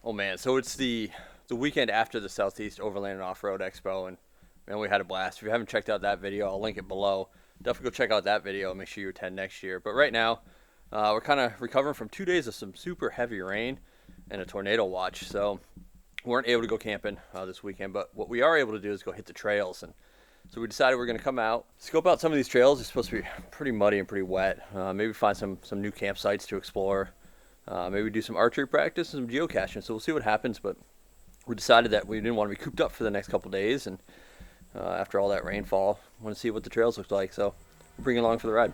Oh man, so it's the weekend after the Southeast Overland and Off-Road Expo, and man, we had a blast. If you haven't checked out that video, I'll link it below. Definitely go check out that video and make sure you attend next year. But right now, we're kind of recovering from 2 days of some super heavy rain and a tornado watch, so we weren't able to go camping this weekend. But what we are able to do is go hit the trails, and so we decided we're going to come out, scope out some of these trails. They're supposed to be pretty muddy and pretty wet. Maybe find some new campsites to explore. Maybe do some archery practice and some geocaching. So we'll see what happens. But we decided that we didn't want to be cooped up for the next couple days, and after all that rainfall, we want to see what the trails look like. So we'll bring you along for the ride.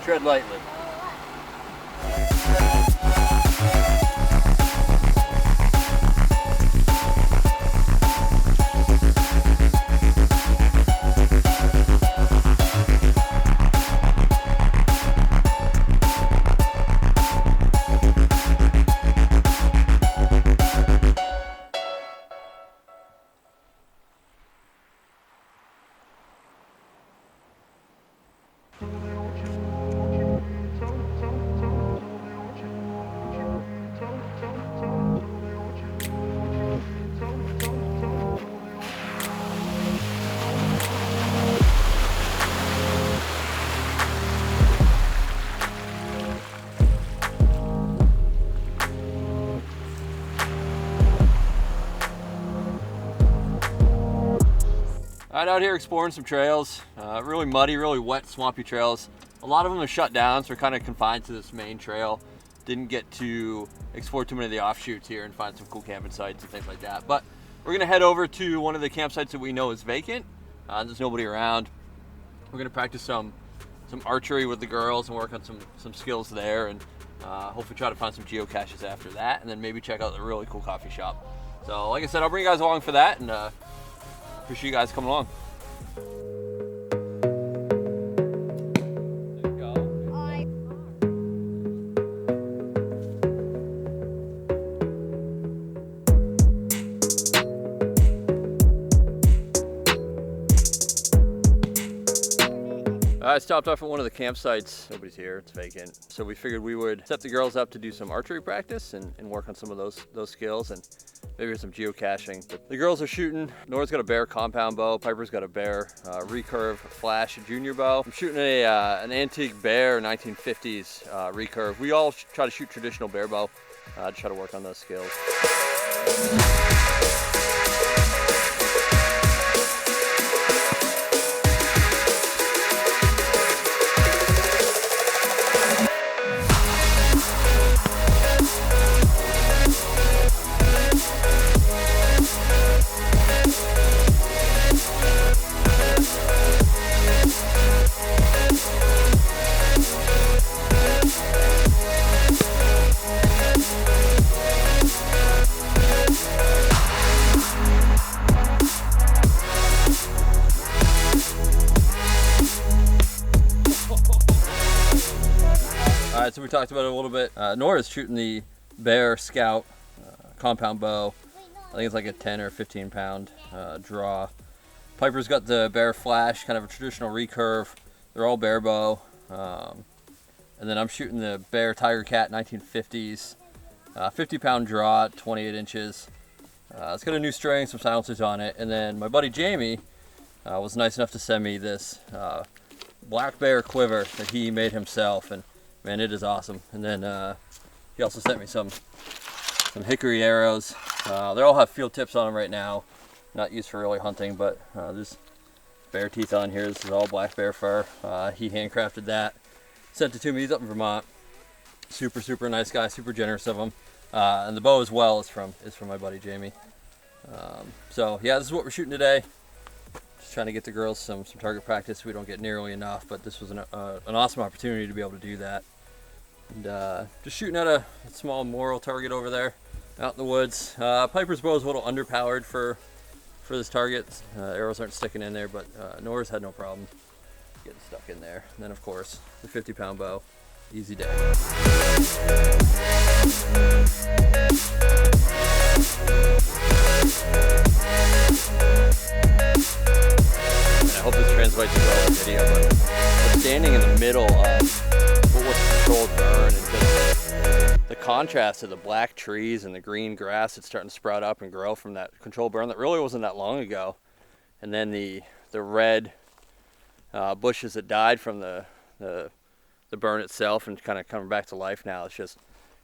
Tread lightly. Right, out here exploring some trails, really muddy, really wet, swampy trails. A lot of them are shut down, so we're kind of confined to this main trail. Didn't get to explore too many of the offshoots here and find some cool camping sites and things like that. But we're gonna head over to one of the campsites that we know is vacant. There's nobody around. We're gonna practice some archery with the girls and work on some skills there, and hopefully try to find some geocaches after that, and then maybe check out the really cool coffee shop. So like I said, I'll bring you guys along for that, and appreciate you guys coming along. I stopped off at one of the campsites. Nobody's here, it's vacant. So we figured we would set the girls up to do some archery practice and work on some of those skills and maybe some geocaching. But the girls are shooting. Nora's got a Bear compound bow. Piper's got a Bear recurve flash junior bow. I'm shooting an antique Bear 1950s recurve. We all try to shoot traditional bear bow to try to work on those skills. So we talked about it a little bit. Nora's shooting the Bear Scout compound bow. I think it's like a 10 or 15 pound draw. Piper's got the Bear Flash, kind of a traditional recurve. They're all bear bow. And then I'm shooting the Bear Tiger Cat 1950s, 50 pound draw at 28 inches. It's got a new string, some silencers on it. And then my buddy Jamie was nice enough to send me this black bear quiver that he made himself, and man, it is awesome. And then he also sent me some hickory arrows. They all have field tips on them right now, not used for really hunting, but there's bear teeth on here. This is all black bear fur. He handcrafted that, sent it to me. He's up in Vermont. Super nice guy, super generous of him. And the bow as well is from my buddy Jamie. So yeah, this is what we're shooting today. Just trying to get the girls some target practice. We don't get nearly enough, but this was an awesome opportunity to be able to do that. And just shooting at a small moral target over there out in the woods. Piper's bow is a little underpowered for this target. Arrows aren't sticking in there, but Nora's had no problem getting stuck in there. And then of course the 50 pound bow, easy day. And I hope this translates well in the video, but I'm standing in the middle of what was a controlled burn, and just the contrast of the black trees and the green grass that's starting to sprout up and grow from that controlled burn that really wasn't that long ago, and then the red bushes that died from the burn itself and kind of coming back to life now. It's just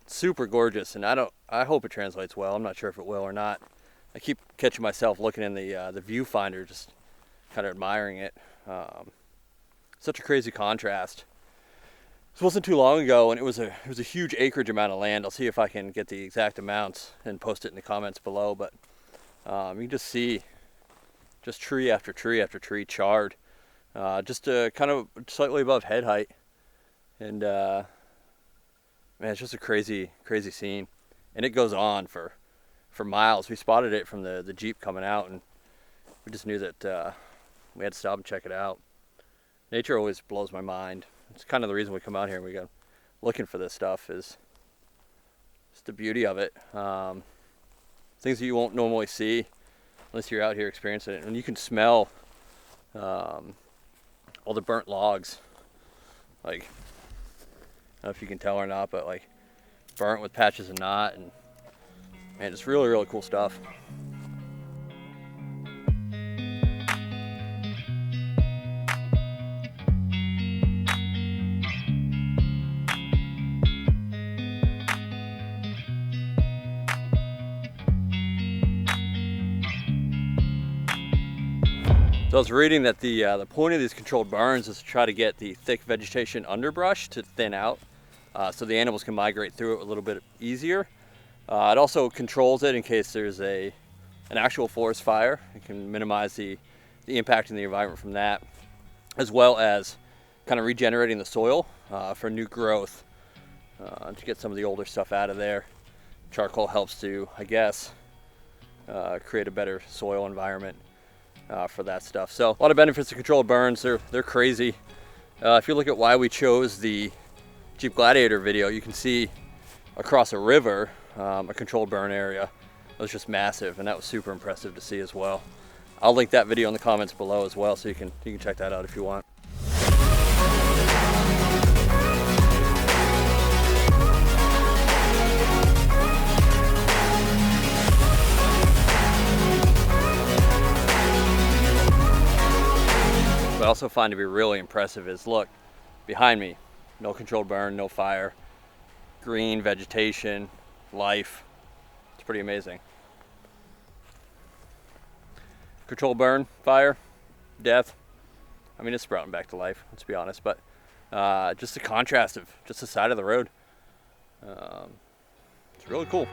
super gorgeous, and I hope it translates well. I'm not sure if it will or not. I keep catching myself looking in the viewfinder, just kind of admiring it. Such a crazy contrast. This wasn't too long ago, and it was a huge acreage amount of land. I'll see if I can get the exact amounts and post it in the comments below. But you can just see just tree after tree after tree charred, just kind of slightly above head height. And man, it's just a crazy scene, and it goes on for miles. We spotted it from the Jeep coming out, and we just knew that we had to stop and check it out. Nature always blows my mind. It's kind of the reason we come out here and we go looking for this stuff, is just the beauty of it. Things that you won't normally see unless you're out here experiencing it. And you can smell all the burnt logs. Like, I don't know if you can tell or not, but like burnt with patches of knot, and man, it's really cool stuff. So I was reading that the point of these controlled burns is to try to get the thick vegetation underbrush to thin out, so the animals can migrate through it a little bit easier. It also controls it in case there's an actual forest fire. It can minimize the impact in the environment from that, as well as kind of regenerating the soil for new growth, to get some of the older stuff out of there. Charcoal helps to, I guess, create a better soil environment for that stuff. So a lot of benefits to controlled burns. They're crazy. If you look at why we chose the Jeep Gladiator video, you can see across a river a controlled burn area. It was just massive, and that was super impressive to see as well. I'll link that video in the comments below as well, so you can check that out if you want. What I also find to be really impressive is, look, behind me, no controlled burn, no fire, green vegetation, life. It's pretty amazing. Controlled burn, fire, death. I mean, it's sprouting back to life, let's be honest, but just the contrast of just the side of the road. It's really cool.